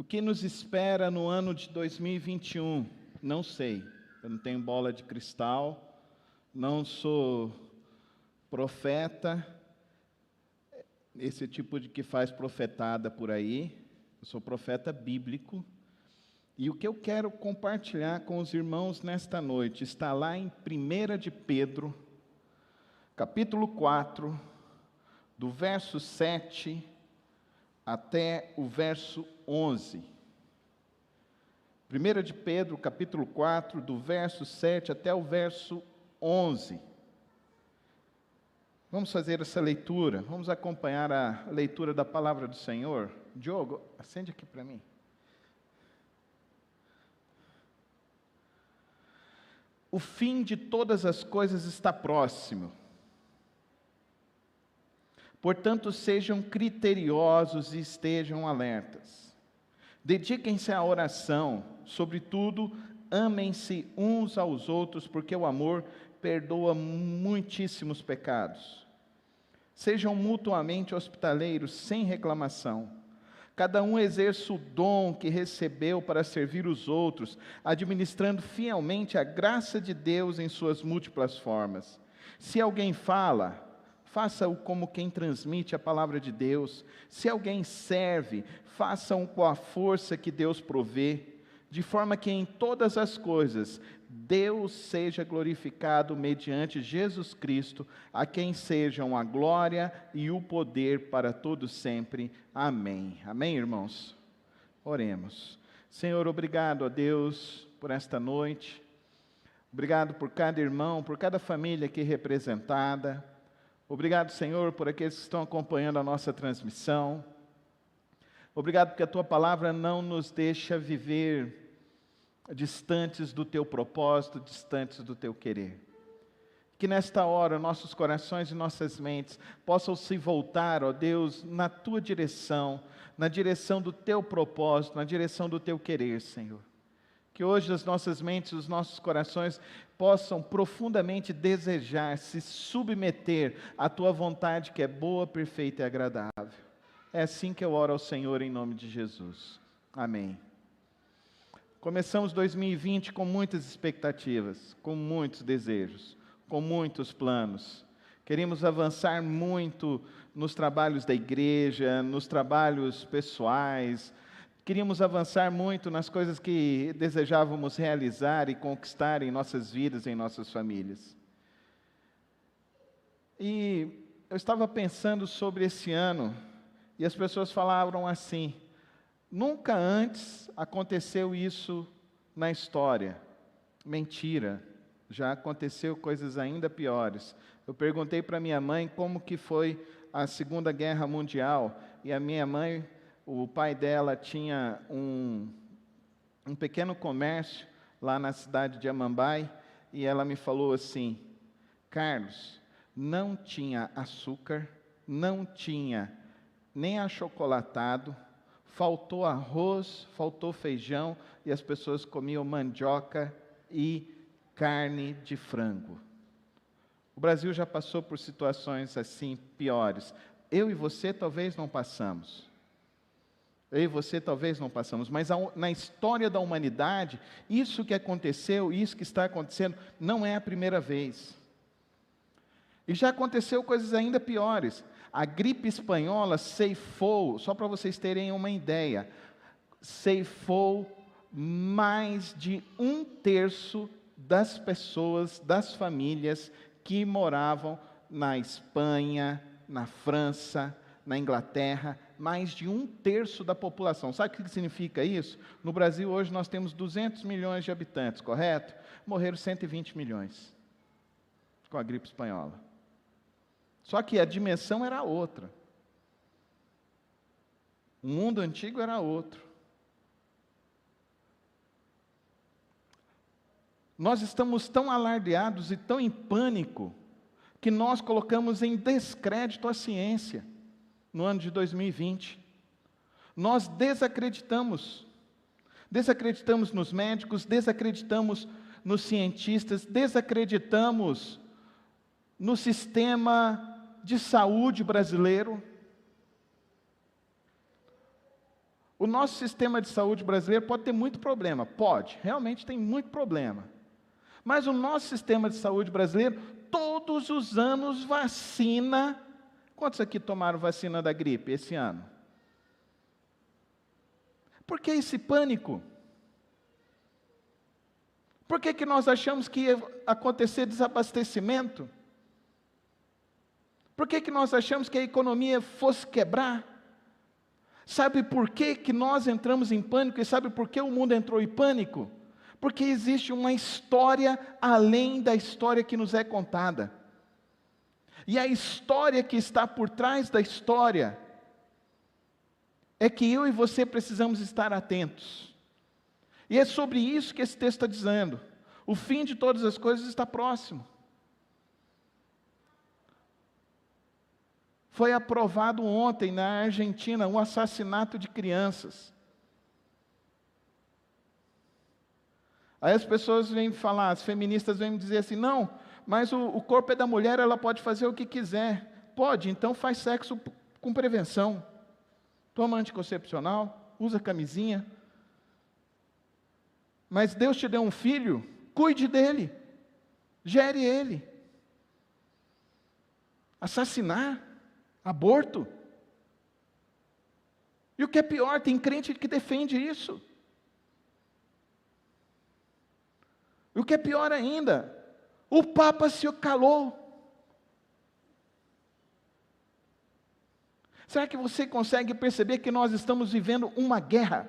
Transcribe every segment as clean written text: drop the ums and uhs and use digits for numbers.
O que nos espera no ano de 2021? Não sei. Eu não tenho bola de cristal, não sou profeta, esse tipo de que faz profetada por aí. Eu sou profeta bíblico. E o que eu quero compartilhar com os irmãos nesta noite está lá em 1 de Pedro, capítulo 4, do verso 7 até o verso 11. 1 de Pedro, capítulo 4, do verso 7 até o verso 11. Vamos fazer essa leitura, vamos acompanhar a leitura da palavra do Senhor. Diogo, acende aqui para mim. O fim de todas as coisas está próximo. Portanto, sejam criteriosos e estejam alertas. Dediquem-se à oração, sobretudo, amem-se uns aos outros, porque o amor perdoa muitíssimos pecados. Sejam mutuamente hospitaleiros, sem reclamação. Cada um exerça o dom que recebeu para servir os outros, administrando fielmente a graça de Deus em suas múltiplas formas. Se alguém fala, faça-o como quem transmite a palavra de Deus. Se alguém serve, faça-o com a força que Deus provê, de forma que em todas as coisas Deus seja glorificado mediante Jesus Cristo, a quem sejam a glória e o poder para todos sempre. Amém. Amém, irmãos? Oremos. Senhor, obrigado a Deus por esta noite. Obrigado por cada irmão, por cada família aqui representada. Obrigado, Senhor, por aqueles que estão acompanhando a nossa transmissão. Obrigado porque a Tua palavra não nos deixa viver distantes do Teu propósito, distantes do Teu querer. Que nesta hora nossos corações e nossas mentes possam se voltar, ó Deus, na Tua direção, na direção do Teu propósito, na direção do Teu querer, Senhor. Que hoje as nossas mentes, os nossos corações possam profundamente desejar se submeter à Tua vontade que é boa, perfeita e agradável. É assim que eu oro ao Senhor em nome de Jesus. Amém. Começamos 2020 com muitas expectativas, com muitos desejos, com muitos planos. Queríamos avançar muito nos trabalhos da igreja, nos trabalhos pessoais. Queríamos avançar muito nas coisas que desejávamos realizar e conquistar em nossas vidas, em nossas famílias. E eu estava pensando sobre esse ano, e as pessoas falavam assim: nunca antes aconteceu isso na história. Mentira, já aconteceu coisas ainda piores. Eu perguntei para minha mãe como que foi a Segunda Guerra Mundial, e a minha mãe, o pai dela tinha um pequeno comércio lá na cidade de Amambai, e ela me falou assim: Carlos, não tinha açúcar, não tinha nem achocolatado, faltou arroz, faltou feijão, e as pessoas comiam mandioca e carne de frango. O Brasil já passou por situações assim piores. Eu e você talvez não passamos. Eu e você talvez não passamos, mas na história da humanidade, isso que aconteceu, isso que está acontecendo, não é a primeira vez. E já aconteceu coisas ainda piores. A gripe espanhola ceifou, só para vocês terem uma ideia, ceifou mais de 1/3 das pessoas, das famílias que moravam na Espanha, na França, na Inglaterra, mais de 1/3 da população. Sabe o que significa isso? No Brasil hoje nós temos 200 milhões de habitantes, correto? Morreram 120 milhões com a gripe espanhola. Só que a dimensão era outra. O mundo antigo era outro. Nós estamos tão alardeados e tão em pânico que nós colocamos em descrédito a ciência no ano de 2020. Nós desacreditamos. Desacreditamos nos médicos, desacreditamos nos cientistas, desacreditamos no sistema de saúde brasileiro. O nosso sistema de saúde brasileiro pode ter muito problema, pode, realmente tem muito problema. Mas o nosso sistema de saúde brasileiro, todos os anos vacina. Quantos aqui tomaram vacina da gripe esse ano? Por que esse pânico? Por que nós achamos que ia acontecer desabastecimento? Por que nós achamos que a economia fosse quebrar? Sabe por que nós entramos em pânico e sabe por que o mundo entrou em pânico? Porque existe uma história além da história que nos é contada. E a história que está por trás da história é que eu e você precisamos estar atentos. E é sobre isso que esse texto está dizendo. O fim de todas as coisas está próximo. Foi aprovado ontem na Argentina um assassinato de crianças. Aí as pessoas vêm falar, as feministas vêm me dizer assim, não, mas o corpo é da mulher, ela pode fazer o que quiser. Pode, então faz sexo com prevenção. Toma anticoncepcional, usa camisinha. Mas Deus te deu um filho, cuide dele, gere ele. Assassinar, aborto. E o que é pior, tem crente que defende isso. E o que é pior ainda, o Papa se calou. Será que você consegue perceber que nós estamos vivendo uma guerra?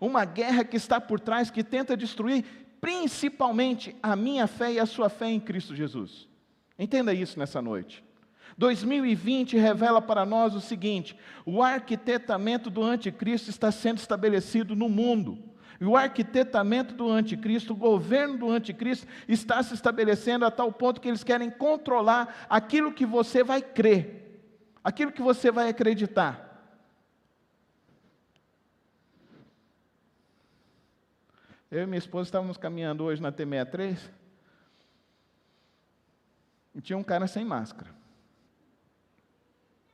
Uma guerra que está por trás, que tenta destruir principalmente a minha fé e a sua fé em Cristo Jesus. Entenda isso nessa noite. 2020 revela para nós o seguinte: o arquitetamento do anticristo está sendo estabelecido no mundo. E o arquitetamento do anticristo, o governo do anticristo, está se estabelecendo a tal ponto que eles querem controlar aquilo que você vai crer, aquilo que você vai acreditar. Eu e minha esposa estávamos caminhando hoje na T63, e tinha um cara sem máscara.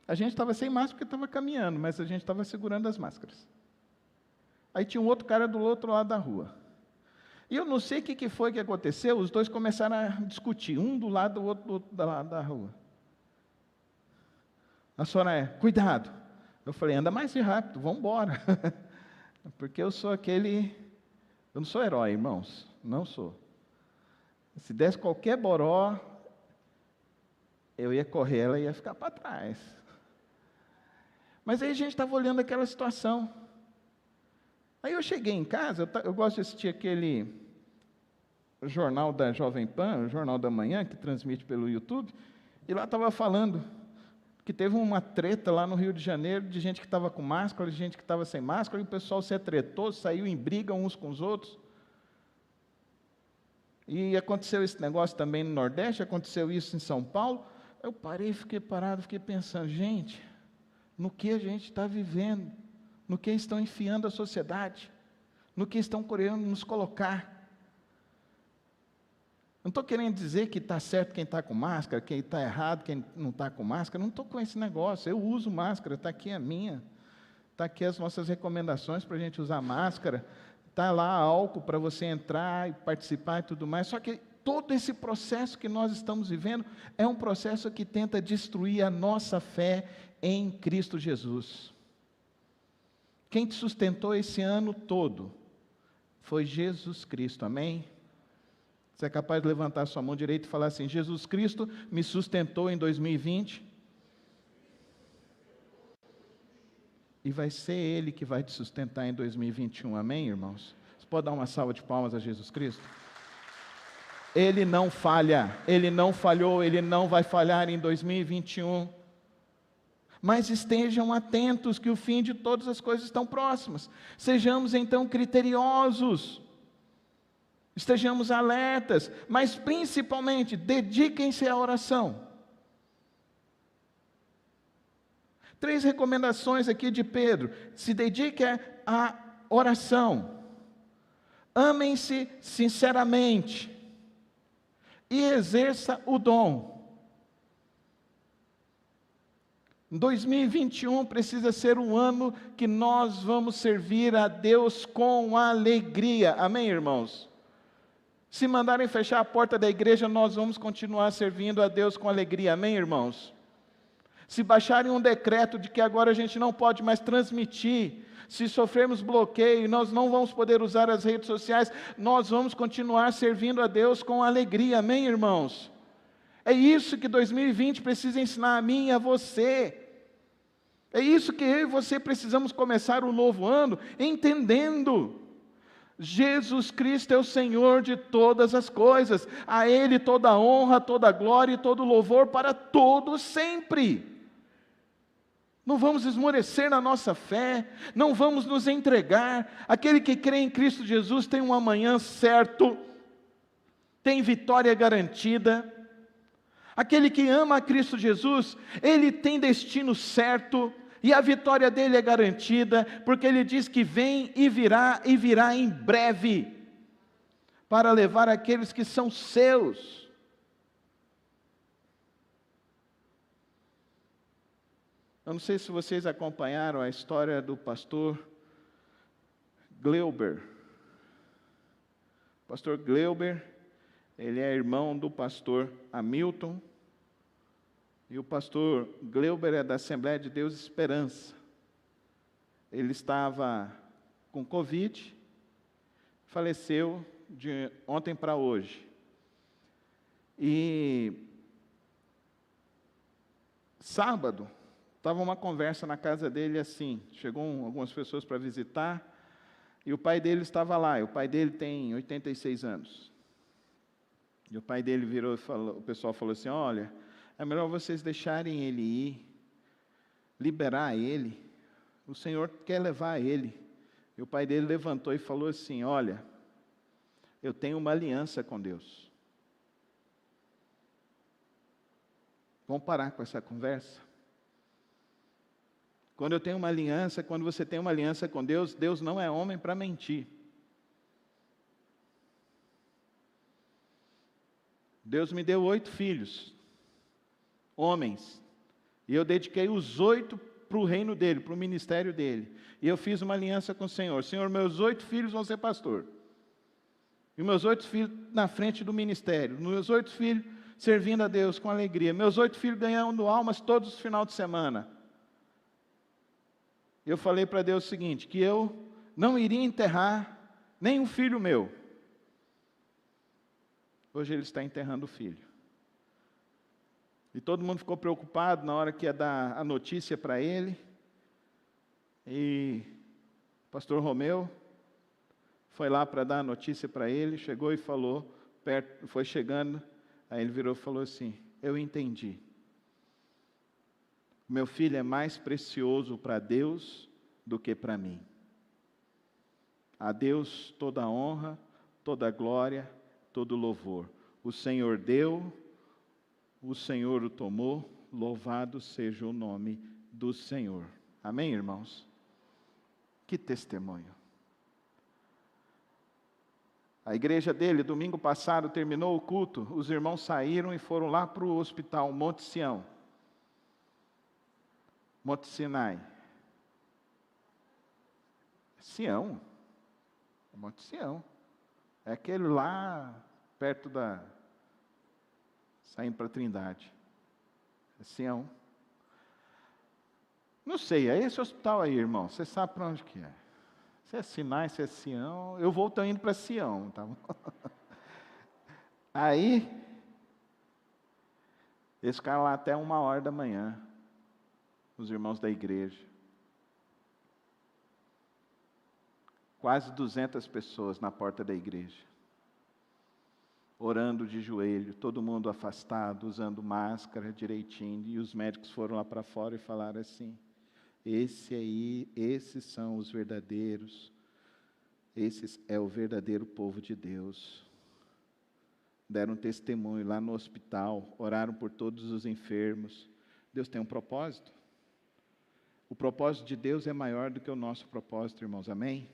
A gente estava sem máscara porque estava caminhando, mas a gente estava segurando as máscaras. Aí tinha um outro cara do outro lado da rua. E eu não sei o que foi que aconteceu, os dois começaram a discutir, um do lado do outro do lado da rua. A Soraya, cuidado. Eu falei, anda mais rápido, vamos embora. Porque eu sou aquele... Eu não sou herói, irmãos, não sou. Se desse qualquer boró, eu ia correr, ela ia ficar para trás. Mas aí a gente estava olhando aquela situação. Aí eu cheguei em casa, eu gosto de assistir aquele jornal da Jovem Pan, o Jornal da Manhã, que transmite pelo YouTube, e lá estava falando que teve uma treta lá no Rio de Janeiro, de gente que estava com máscara, de gente que estava sem máscara, e o pessoal se atretou, saiu em briga uns com os outros. E aconteceu esse negócio também no Nordeste, aconteceu isso em São Paulo. Eu parei, fiquei parado, fiquei pensando, gente, no que a gente está vivendo? No que estão enfiando a sociedade, no que estão querendo nos colocar. Não estou querendo dizer que está certo quem está com máscara, quem está errado, quem não está com máscara, não estou com esse negócio, eu uso máscara, está aqui a minha, está aqui as nossas recomendações para a gente usar máscara, está lá álcool para você entrar e participar e tudo mais, só que todo esse processo que nós estamos vivendo é um processo que tenta destruir a nossa fé em Cristo Jesus. Quem te sustentou esse ano todo foi Jesus Cristo, amém? Você é capaz de levantar a sua mão direita e falar assim, Jesus Cristo me sustentou em 2020, e vai ser Ele que vai te sustentar em 2021, amém, irmãos? Você pode dar uma salva de palmas a Jesus Cristo? Ele não falha, Ele não falhou, Ele não vai falhar em 2021. Mas estejam atentos que o fim de todas as coisas estão próximas. Sejamos então criteriosos, estejamos alertas, mas principalmente dediquem-se à oração. 3 recomendações aqui de Pedro: se dedique à oração, amem-se sinceramente e exerça o dom. 2021 precisa ser um ano que nós vamos servir a Deus com alegria. Amém, irmãos? Se mandarem fechar a porta da igreja, nós vamos continuar servindo a Deus com alegria. Amém, irmãos? Se baixarem um decreto de que agora a gente não pode mais transmitir, se sofrermos bloqueio, nós não vamos poder usar as redes sociais, nós vamos continuar servindo a Deus com alegria. Amém, irmãos? É isso que 2020 precisa ensinar a mim e a você. É isso que eu e você precisamos começar o novo ano entendendo. Jesus Cristo é o Senhor de todas as coisas. A Ele toda a honra, toda a glória e todo o louvor para todos sempre. Não vamos esmorecer na nossa fé, não vamos nos entregar. Aquele que crê em Cristo Jesus tem um amanhã certo, tem vitória garantida. Aquele que ama a Cristo Jesus, ele tem destino certo, e a vitória dele é garantida, porque ele diz que vem e virá em breve, para levar aqueles que são seus. Eu não sei se vocês acompanharam a história do pastor Gleuber. O pastor Gleuber, ele é irmão do pastor Hamilton, e o pastor Gleuber é da Assembleia de Deus Esperança. Ele estava com Covid, faleceu de ontem para hoje. E sábado, estava uma conversa na casa dele assim, chegou algumas pessoas para visitar, e o pai dele estava lá, e o pai dele tem 86 anos. E o pai dele virou e falou, o pessoal falou assim, olha, é melhor vocês deixarem ele ir, liberar ele, o Senhor quer levar ele. E o pai dele levantou e falou assim, olha, eu tenho uma aliança com Deus. Vamos parar com essa conversa? Quando eu tenho uma aliança, quando você tem uma aliança com Deus, Deus não é homem para mentir. Deus me deu 8 filhos, homens, e eu dediquei os 8 para o reino dele, para o ministério dele, e eu fiz uma aliança com o Senhor. Senhor, meus 8 filhos vão ser pastor, e meus 8 filhos na frente do ministério, meus 8 filhos servindo a Deus com alegria, meus 8 filhos ganhando almas todos os finais de semana. Eu falei para Deus o seguinte, que eu não iria enterrar nenhum filho meu. Hoje ele está enterrando o filho. E todo mundo ficou preocupado na hora que ia dar a notícia para ele. E o pastor Romeu foi lá para dar a notícia para ele, chegou e falou, foi chegando, aí ele virou e falou assim, eu entendi. Meu filho é mais precioso para Deus do que para mim. A Deus toda a honra, toda a glória, todo louvor. O Senhor deu, o Senhor o tomou, louvado seja o nome do Senhor. Amém, irmãos? Que testemunho. A igreja dele, domingo passado, terminou o culto, os irmãos saíram e foram lá para o hospital Monte Sião. Monte Sinai. Sião. Monte Sião. É aquele lá perto saindo para a Trindade. É Sião. Não sei, é esse hospital aí, irmão. Você sabe para onde que é. Se é Sinai, se é Sião. Eu vou indo para Sião. Tá bom? Aí, eles ficaram lá até 1h da manhã. Os irmãos da igreja. Quase 200 pessoas na porta da igreja. Orando de joelho, todo mundo afastado, usando máscara direitinho. E os médicos foram lá para fora e falaram assim, esses são os verdadeiros, esse é o verdadeiro povo de Deus. Deram testemunho lá no hospital, oraram por todos os enfermos. Deus tem um propósito. O propósito de Deus é maior do que o nosso propósito, irmãos, amém?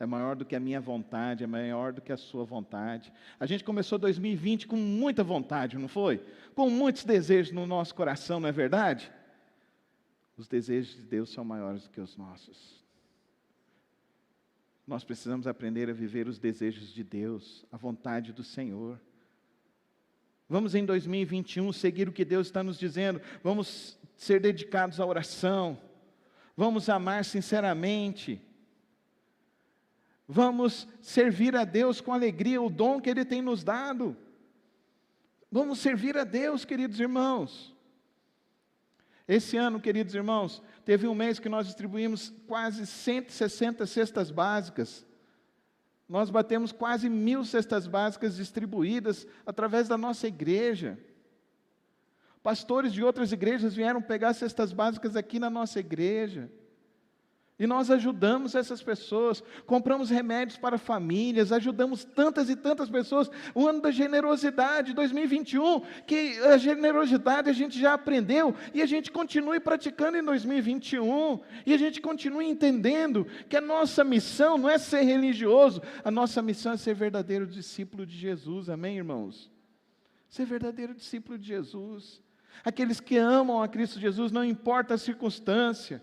É maior do que a minha vontade, é maior do que a sua vontade. A gente começou 2020 com muita vontade, não foi? Com muitos desejos no nosso coração, não é verdade? Os desejos de Deus são maiores do que os nossos. Nós precisamos aprender a viver os desejos de Deus, a vontade do Senhor. Vamos em 2021 seguir o que Deus está nos dizendo. Vamos ser dedicados à oração. Vamos amar sinceramente. Vamos servir a Deus com alegria, o dom que Ele tem nos dado. Vamos servir a Deus, queridos irmãos. Esse ano, queridos irmãos, teve um mês que nós distribuímos quase 160 cestas básicas. Nós batemos quase 1.000 cestas básicas distribuídas através da nossa igreja. Pastores de outras igrejas vieram pegar cestas básicas aqui na nossa igreja. E nós ajudamos essas pessoas, compramos remédios para famílias, ajudamos tantas e tantas pessoas. O ano da generosidade, 2021, que a generosidade a gente já aprendeu, e a gente continue praticando em 2021, e a gente continue entendendo que a nossa missão não é ser religioso, a nossa missão é ser verdadeiro discípulo de Jesus, amém, irmãos? Ser verdadeiro discípulo de Jesus. Aqueles que amam a Cristo Jesus, não importa a circunstância,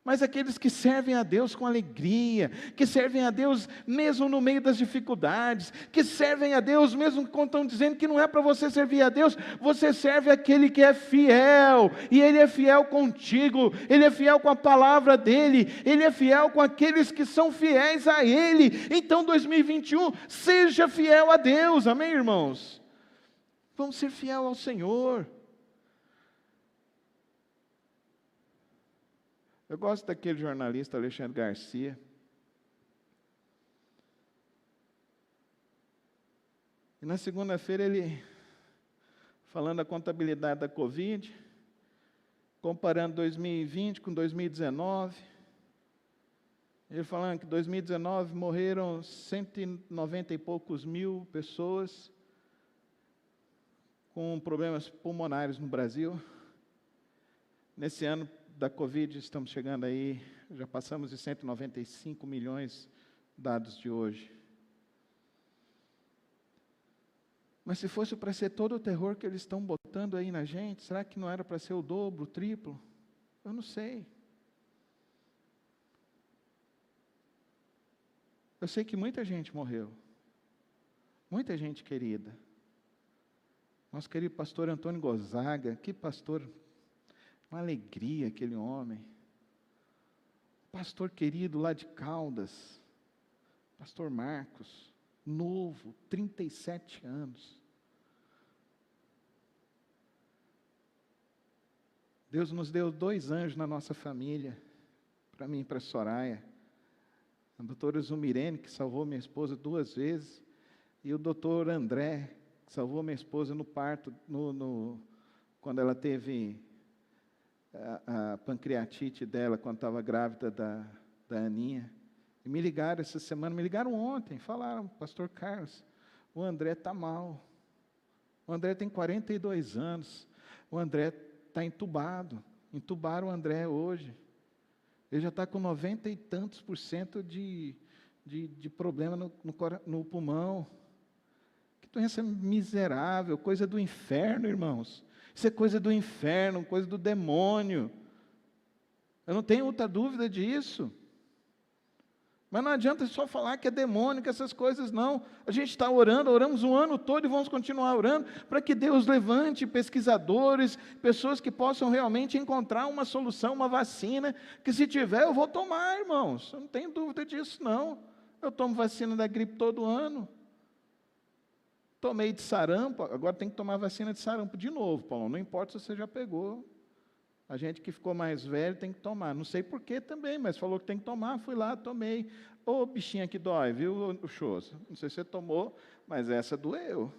mas aqueles que servem a Deus com alegria, que servem a Deus mesmo no meio das dificuldades, que servem a Deus mesmo quando estão dizendo que não é para você servir a Deus, você serve aquele que é fiel, e Ele é fiel contigo, Ele é fiel com a palavra dEle, Ele é fiel com aqueles que são fiéis a Ele. Então 2021, seja fiel a Deus, amém, irmãos? Vamos ser fiel ao Senhor. Eu gosto daquele jornalista Alexandre Garcia. E na segunda-feira ele, falando da contabilidade da Covid, comparando 2020 com 2019, ele falando que em 2019 morreram 190 e poucos mil pessoas com problemas pulmonares no Brasil. Nesse ano da Covid, estamos chegando aí, já passamos de 195 milhões dados de hoje. Mas se fosse para ser todo o terror que eles estão botando aí na gente, será que não era para ser o dobro, o triplo? Eu não sei. Eu sei que muita gente morreu, muita gente querida. Nosso querido pastor Antônio Gonzaga, que pastor, uma alegria aquele homem. Pastor querido lá de Caldas, pastor Marcos, novo, 37 anos. Deus nos deu 2 anjos na nossa família, para mim e para a Soraya. A doutora Zumirene, que salvou minha esposa 2 vezes, e o doutor André, que salvou minha esposa no parto, quando ela teve a pancreatite dela, quando estava grávida da Aninha. E me ligaram essa semana, me ligaram ontem, falaram, pastor Carlos, o André está mal. O André tem 42 anos, o André está entubado. Entubaram o André hoje. Ele já está com 90 e tantos % de problema no pulmão. Que doença miserável, coisa do inferno, irmãos. Isso é coisa do inferno, coisa do demônio. Eu não tenho outra dúvida disso. Mas não adianta só falar que é demônio, que essas coisas não. A gente está orando, oramos o ano todo e vamos continuar orando para que Deus levante pesquisadores, pessoas que possam realmente encontrar uma solução, uma vacina, que se tiver eu vou tomar, irmãos. Eu não tenho dúvida disso, não. Eu tomo vacina da gripe todo ano. Tomei de sarampo, agora tem que tomar vacina de sarampo de novo, Paulo. Não importa se você já pegou. A gente que ficou mais velho tem que tomar. Não sei porquê também, mas falou que tem que tomar, fui lá, tomei. Ô, bichinha que dói, viu, o Choso? Não sei se você tomou, mas essa doeu.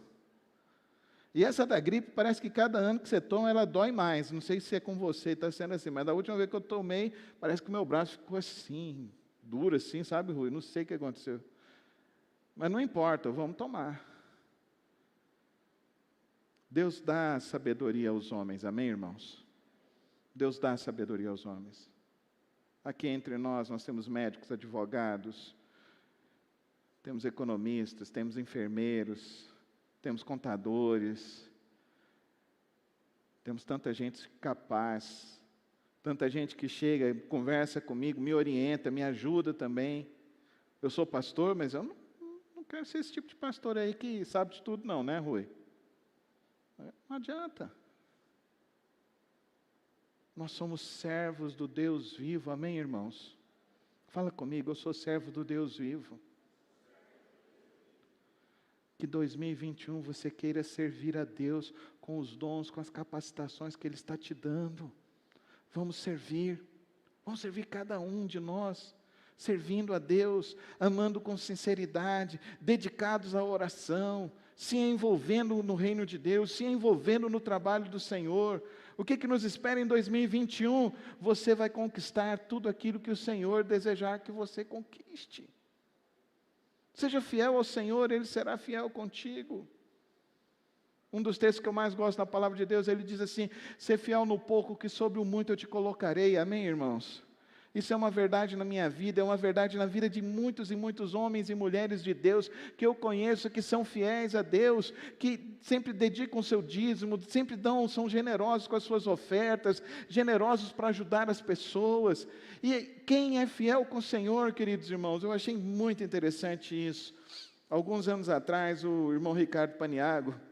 E essa da gripe, parece que cada ano que você toma, ela dói mais. Não sei se é com você, está sendo assim, mas da última vez que eu tomei, parece que o meu braço ficou assim, duro assim, sabe, Rui? Não sei o que aconteceu. Mas não importa, vamos tomar. Deus dá sabedoria aos homens, amém, irmãos? Deus dá sabedoria aos homens. Aqui entre nós temos médicos, advogados, temos economistas, temos enfermeiros, temos contadores, temos tanta gente capaz, Tanta gente que chega, conversa comigo, me orienta, me ajuda também. Eu sou pastor, mas eu não quero ser esse tipo de pastor aí que sabe de tudo não, né, Rui? Não adianta. Nós somos servos do Deus vivo, amém, irmãos? Fala comigo, eu sou servo do Deus vivo. Que 2021 você queira servir a Deus com os dons, com as capacitações que Ele está te dando. Vamos servir cada um de nós, servindo a Deus, amando com sinceridade, dedicados à oração, se envolvendo no reino de Deus, se envolvendo no trabalho do Senhor. O que nos espera em 2021? Você vai conquistar tudo aquilo que o Senhor desejar que você conquiste. Seja fiel ao Senhor, Ele será fiel contigo. Um dos textos que eu mais gosto da palavra de Deus, ele diz assim: ser fiel no pouco, que sobre o muito eu te colocarei. Amém, irmãos? Isso é uma verdade na minha vida, é uma verdade na vida de muitos e muitos homens e mulheres de Deus, que eu conheço, que são fiéis a Deus, que sempre dedicam o seu dízimo, sempre são generosos com as suas ofertas, generosos para ajudar as pessoas. E quem é fiel com o Senhor, queridos irmãos, eu achei muito interessante isso. Alguns anos atrás, o irmão Ricardo Paniagua,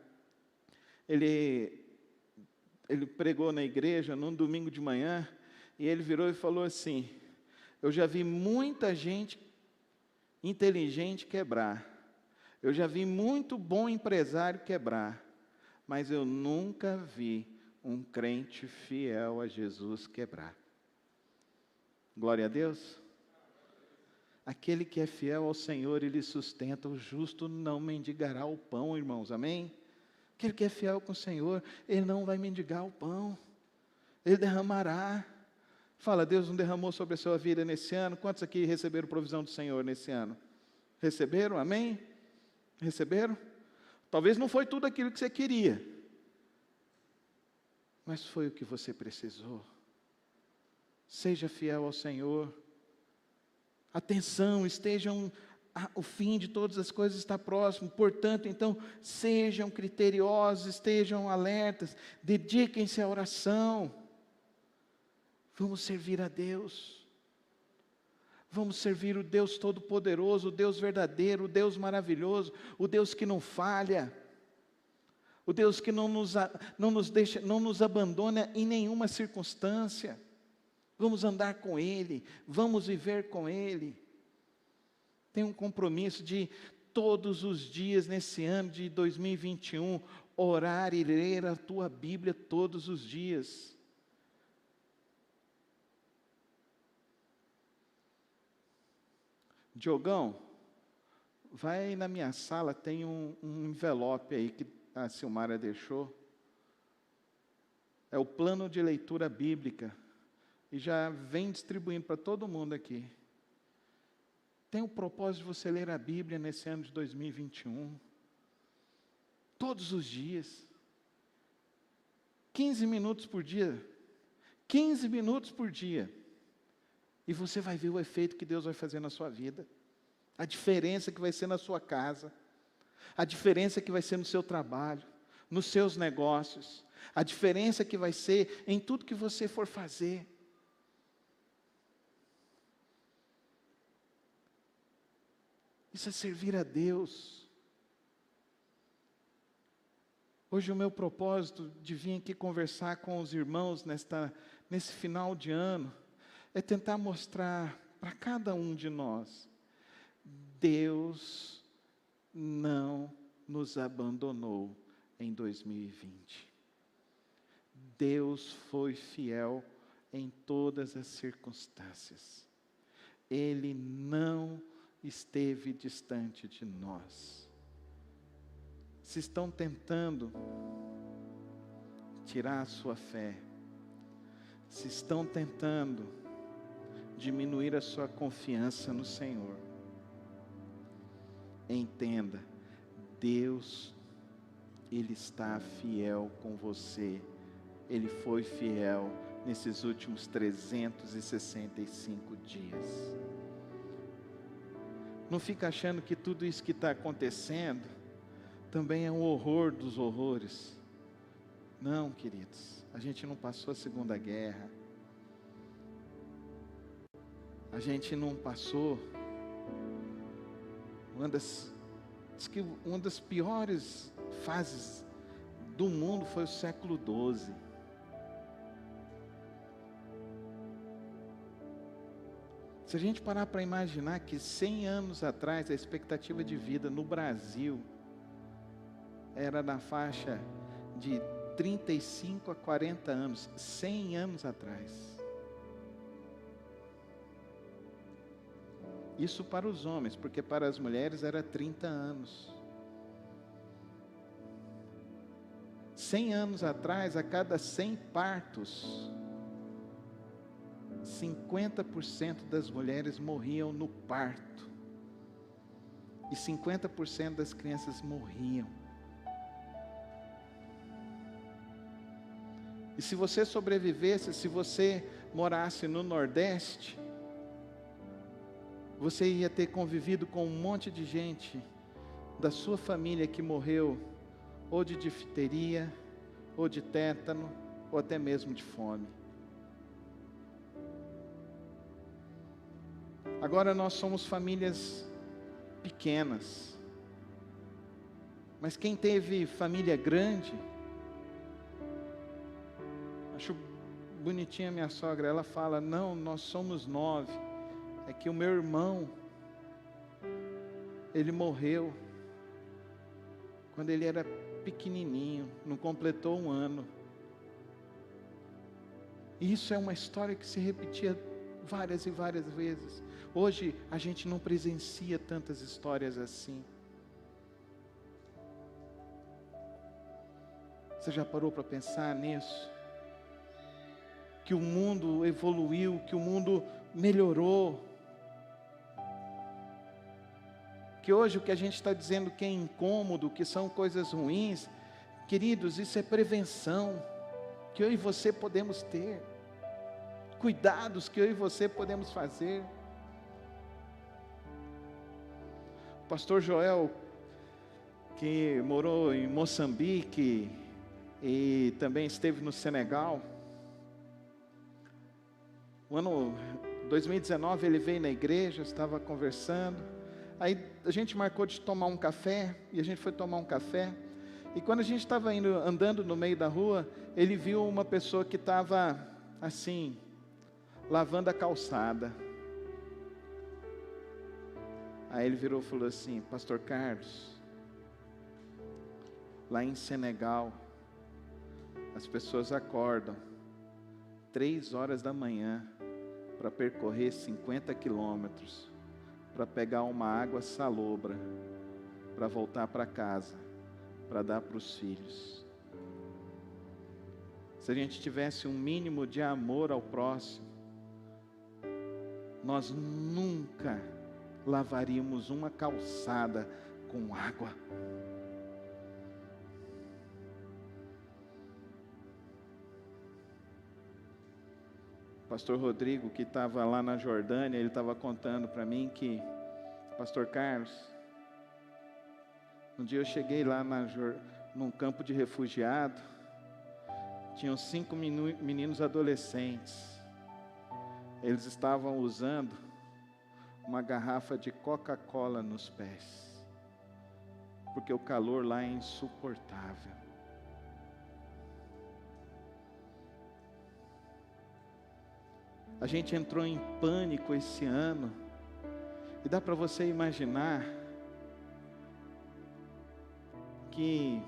ele pregou na igreja num domingo de manhã, e ele virou e falou assim: eu já vi muita gente inteligente quebrar, eu já vi muito bom empresário quebrar, mas eu nunca vi um crente fiel a Jesus quebrar. Glória a Deus. Aquele que é fiel ao Senhor, Ele sustenta, o justo não mendigará o pão, irmãos, amém? Aquele que é fiel com o Senhor, Ele não vai mendigar o pão, Ele derramará. Fala, Deus não derramou sobre a sua vida nesse ano? Quantos aqui receberam provisão do Senhor nesse ano? Receberam, amém? Receberam? Talvez não foi tudo aquilo que você queria, mas foi o que você precisou. Seja fiel ao Senhor. Atenção, o fim de todas as coisas está próximo, portanto, então, sejam criteriosos, estejam alertas, dediquem-se à oração. Vamos servir a Deus, vamos servir o Deus Todo-Poderoso, o Deus verdadeiro, o Deus maravilhoso, o Deus que não falha, o Deus que não nos abandona em nenhuma circunstância. Vamos andar com Ele, vamos viver com Ele. Tem um compromisso de todos os dias nesse ano de 2021, orar e ler a tua Bíblia todos os dias. Diogão, vai aí na minha sala, tem um envelope aí que a Silmara deixou. É o plano de leitura bíblica. E já vem distribuindo para todo mundo aqui. Tem o propósito de você ler a Bíblia nesse ano de 2021. Todos os dias. 15 minutos por dia. 15 minutos por dia. E você vai ver o efeito que Deus vai fazer na sua vida. A diferença que vai ser na sua casa. A diferença que vai ser no seu trabalho. Nos seus negócios. A diferença que vai ser em tudo que você for fazer. Isso é servir a Deus. Hoje o meu propósito de vir aqui conversar com os irmãos nesse final de ano é tentar mostrar para cada um de nós: Deus não nos abandonou em 2020. Deus foi fiel em todas as circunstâncias. Ele não esteve distante de nós. Se estão tentando tirar a sua fé, se estão tentando diminuir a sua confiança no Senhor, entenda, Deus, Ele está fiel com você. Ele foi fiel nesses últimos 365 dias. Não fica achando que tudo isso que está acontecendo também é um horror dos horrores. Não, queridos, a gente não passou a Segunda Guerra. a gente não passou diz que uma das piores fases do mundo foi o século XII. Se a gente parar para imaginar que 100 anos atrás a expectativa de vida no Brasil era na faixa de 35 a 40 anos, 100 anos atrás. Isso para os homens, porque para as mulheres era 30 anos. 100 anos atrás, a cada 100 partos, 50% das mulheres morriam no parto. E 50% das crianças morriam. E se você sobrevivesse, se você morasse no Nordeste, você ia ter convivido com um monte de gente da sua família que morreu ou de difteria, ou de tétano, ou até mesmo de fome. Agora nós somos famílias pequenas, mas quem teve família grande, acho bonitinha minha sogra, ela fala, não, nós somos 9, é que o meu irmão, ele morreu, quando ele era pequenininho, não completou 1 ano, isso é uma história que se repetia várias e várias vezes. Hoje a gente não presencia tantas histórias assim. Você já parou para pensar nisso? Que o mundo evoluiu, que o mundo melhorou. Que hoje o que a gente está dizendo que é incômodo, que são coisas ruins, queridos, isso é prevenção, que eu e você podemos ter. Cuidados que eu e você podemos fazer. O pastor Joel, que morou em Moçambique e também esteve no Senegal, no ano 2019 ele veio na igreja, estava conversando, aí a gente marcou de tomar um café, e a gente foi tomar um café, e quando a gente estava andando no meio da rua, ele viu uma pessoa que estava assim, lavando a calçada. Aí ele virou e falou assim, pastor Carlos, lá em Senegal, as pessoas acordam 3 horas da manhã para percorrer 50 quilômetros, para pegar uma água salobra, para voltar para casa, para dar para os filhos. Se a gente tivesse um mínimo de amor ao próximo, nós nunca lavaríamos uma calçada com água. Pastor Rodrigo, que estava lá na Jordânia, ele estava contando para mim que, pastor Carlos, um dia eu cheguei lá num campo de refugiado, tinham 5 meninos adolescentes, eles estavam usando uma garrafa de Coca-Cola nos pés, porque o calor lá é insuportável. A gente entrou em pânico esse ano, e dá para você imaginar que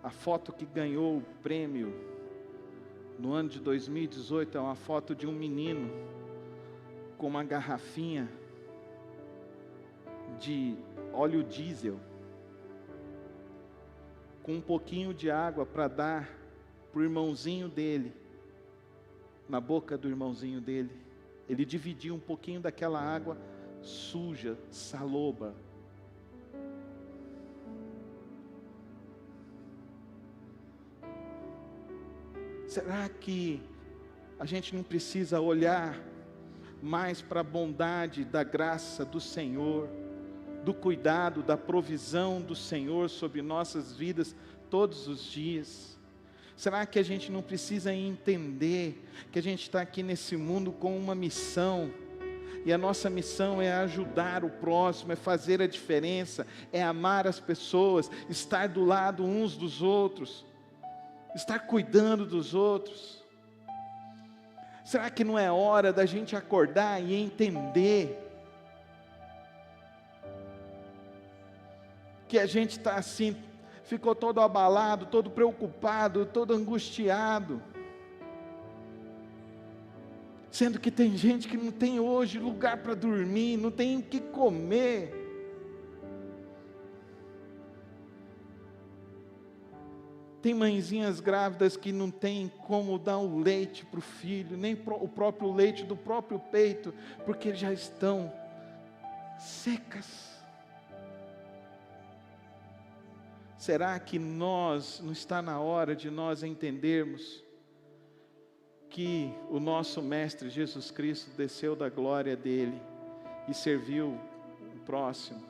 a foto que ganhou o prêmio no ano de 2018 é uma foto de um menino com uma garrafinha de óleo diesel, com um pouquinho de água para dar para o irmãozinho dele, na boca do irmãozinho dele. Ele dividiu um pouquinho daquela água suja, salobra. Será que a gente não precisa olhar mais para a bondade da graça do Senhor, do cuidado, da provisão do Senhor sobre nossas vidas todos os dias? Será que a gente não precisa entender que a gente está aqui nesse mundo com uma missão, E a nossa missão é ajudar o próximo, é fazer a diferença, é amar as pessoas, estar do lado uns dos outros, estar cuidando dos outros. Será que não é hora da gente acordar e entender que a gente está assim, ficou todo abalado, todo preocupado, todo angustiado, sendo que tem gente que não tem hoje lugar para dormir, não tem o que comer. Tem mãezinhas grávidas que não tem como dar o leite para o filho, nem o próprio leite do próprio peito, porque já estão secas. Será que não está na hora de nós entendermos que o nosso Mestre Jesus Cristo desceu da glória dele e serviu o próximo,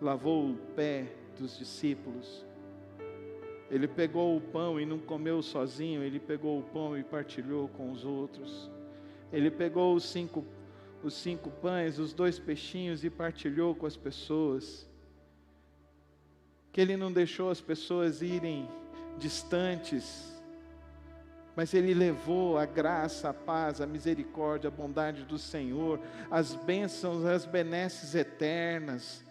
lavou o pé dos discípulos? Ele pegou o pão e não comeu sozinho, ele pegou o pão e partilhou com os outros. Ele pegou os cinco pães, os 2 peixinhos e partilhou com as pessoas. Que ele não deixou as pessoas irem distantes, mas ele levou a graça, a paz, a misericórdia, a bondade do Senhor, as bênçãos, as benesses eternas.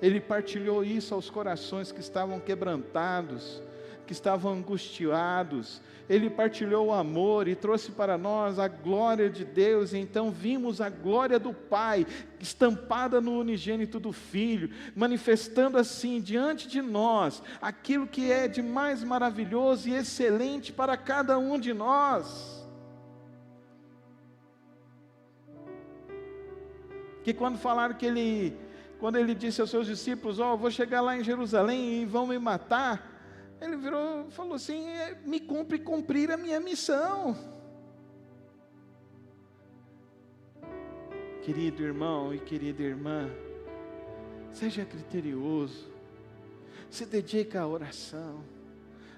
Ele partilhou isso aos corações que estavam quebrantados, que estavam angustiados. Ele partilhou o amor e trouxe para nós a glória de Deus. E então vimos a glória do Pai estampada no unigênito do Filho, manifestando assim diante de nós aquilo que é de mais maravilhoso e excelente para cada um de nós. Que quando falaram quando ele disse aos seus discípulos: eu vou chegar lá em Jerusalém e vão me matar, ele virou e falou assim: me cumpre cumprir a minha missão. Querido irmão e querida irmã, seja criterioso, se dedique à oração,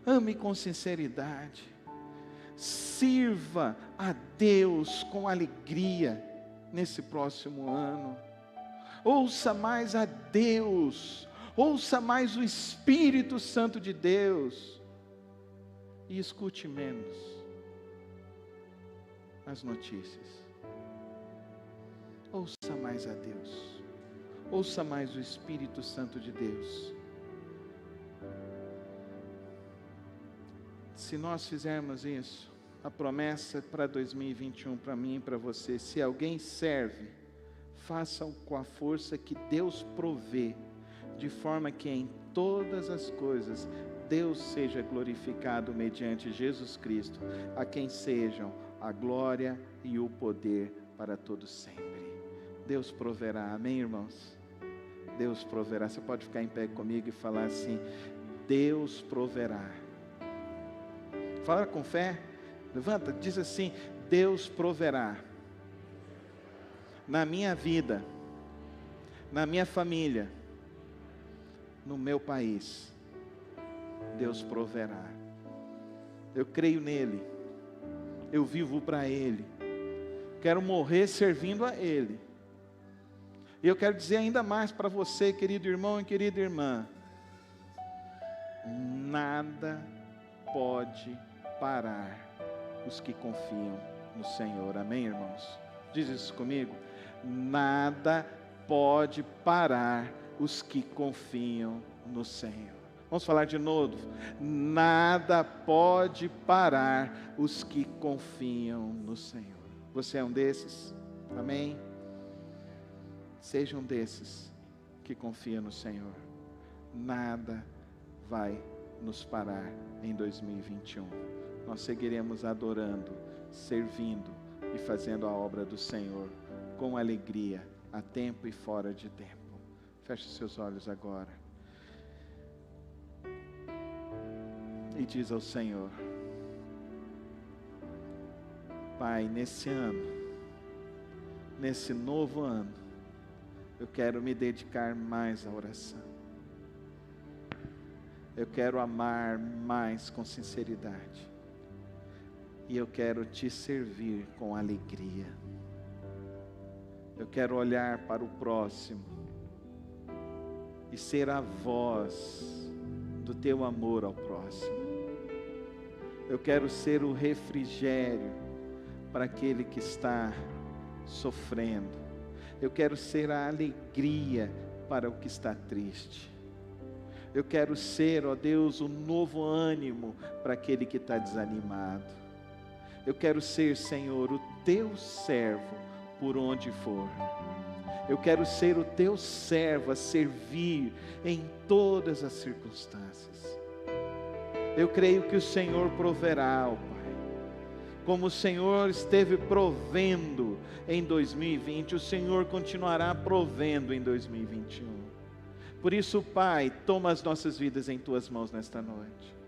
ame com sinceridade, sirva a Deus com alegria nesse próximo ano. Ouça mais a Deus, ouça mais o Espírito Santo de Deus e escute menos as notícias. Ouça mais a Deus, ouça mais o Espírito Santo de Deus. Se nós fizermos isso, a promessa para 2021, para mim e para você: se alguém serve, faça-o com a força que Deus provê, de forma que em todas as coisas Deus seja glorificado mediante Jesus Cristo, a quem sejam a glória e o poder para todos sempre. Deus proverá, amém, irmãos? Deus proverá. Você pode ficar em pé comigo e falar assim: Deus proverá. Fala com fé, levanta, diz assim: Deus proverá na minha vida, na minha família, no meu país. Deus proverá. Eu creio nele, eu vivo para ele, quero morrer servindo a ele. E eu quero dizer ainda mais para você, querido irmão e querida irmã: nada pode parar os que confiam no Senhor. Amém, irmãos? Diz isso comigo: nada pode parar os que confiam no Senhor. Vamos falar de novo: nada pode parar os que confiam no Senhor. Você é um desses? Amém? Seja um desses que confia no Senhor. Nada vai nos parar em 2021. Nós seguiremos adorando, servindo e fazendo a obra do Senhor com alegria, a tempo e fora de tempo. Feche seus olhos agora e diz ao Senhor: Pai, nesse ano, nesse novo ano, eu quero me dedicar mais à oração. Eu quero amar mais com sinceridade. E eu quero te servir com alegria. Eu quero olhar para o próximo e ser a voz do teu amor ao próximo. Eu quero ser o refrigério para aquele que está sofrendo. Eu quero ser a alegria para o que está triste. Eu quero ser, ó Deus, o novo ânimo para aquele que está desanimado. Eu quero ser, Senhor, o teu servo por onde for. Eu quero ser o teu servo a servir em todas as circunstâncias. Eu creio que o Senhor proverá, ó Pai. Como o Senhor esteve provendo em 2020, o Senhor continuará provendo em 2021. Por isso, Pai, toma as nossas vidas em Tuas mãos nesta noite.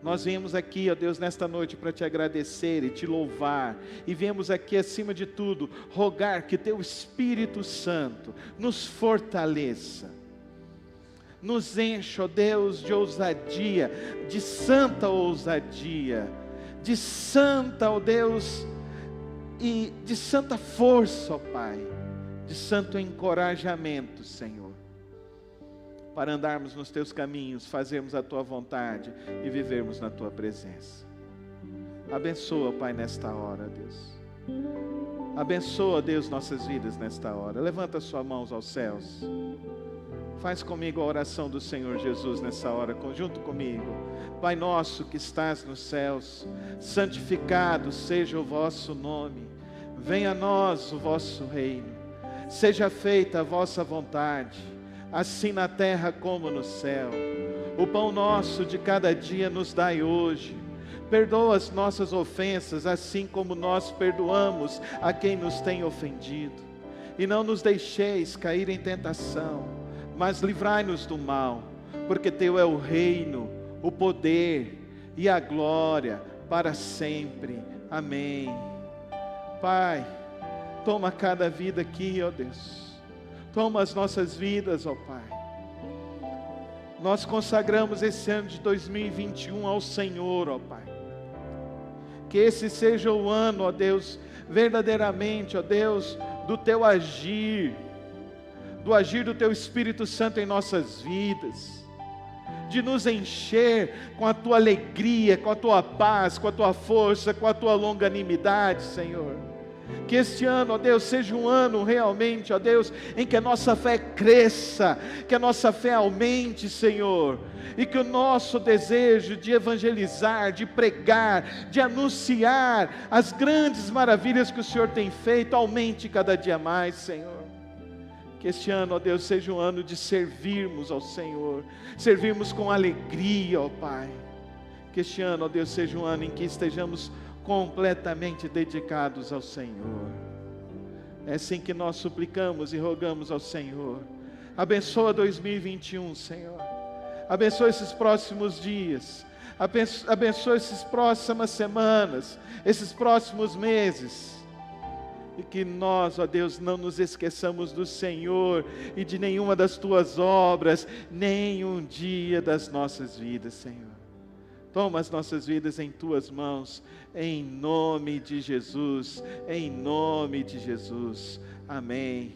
Nós viemos aqui, ó Deus, nesta noite para Te agradecer e Te louvar. E viemos aqui, acima de tudo, rogar que Teu Espírito Santo nos fortaleça. Nos encha, ó Deus, de ousadia, de santa ousadia, de santa, ó Deus, e de santa força, ó Pai, de santo encorajamento, Senhor, para andarmos nos Teus caminhos, fazermos a Tua vontade e vivermos na Tua presença. Abençoa, Pai, nesta hora, Deus. Abençoa, Deus, nossas vidas nesta hora. Levanta suas mãos aos céus. Faz comigo a oração do Senhor Jesus nessa hora, junto comigo. Pai nosso que estás nos céus, santificado seja o vosso nome. Venha a nós o vosso reino. Seja feita a vossa vontade, assim na terra como no céu. O pão nosso de cada dia nos dai hoje. Perdoa as nossas ofensas, assim como nós perdoamos a quem nos tem ofendido. E não nos deixeis cair em tentação, mas livrai-nos do mal, porque Teu é o reino, o poder e a glória para sempre. Amém. Pai, toma cada vida aqui, ó Deus. Toma as nossas vidas, ó Pai. Nós consagramos esse ano de 2021 ao Senhor, ó Pai. Que esse seja o ano, ó Deus, verdadeiramente, ó Deus, do Teu agir, do agir do Teu Espírito Santo em nossas vidas, de nos encher com a Tua alegria, com a Tua paz, com a Tua força, com a Tua longanimidade, Senhor. Que este ano, ó Deus, seja um ano realmente, ó Deus, em que a nossa fé cresça, que a nossa fé aumente, Senhor, e que o nosso desejo de evangelizar, de pregar, de anunciar as grandes maravilhas que o Senhor tem feito, aumente cada dia mais, Senhor. Que este ano, ó Deus, seja um ano de servirmos ao Senhor, servirmos com alegria, ó Pai. Que este ano, ó Deus, seja um ano em que estejamos completamente dedicados ao Senhor. É assim que nós suplicamos e rogamos ao Senhor. Abençoa 2021, Senhor. Abençoa esses próximos dias. Abençoa essas próximas semanas, esses próximos meses. E que nós, ó Deus, não nos esqueçamos do Senhor e de nenhuma das Tuas obras, nem um dia das nossas vidas, Senhor. Toma as nossas vidas em Tuas mãos, em nome de Jesus, em nome de Jesus. Amém.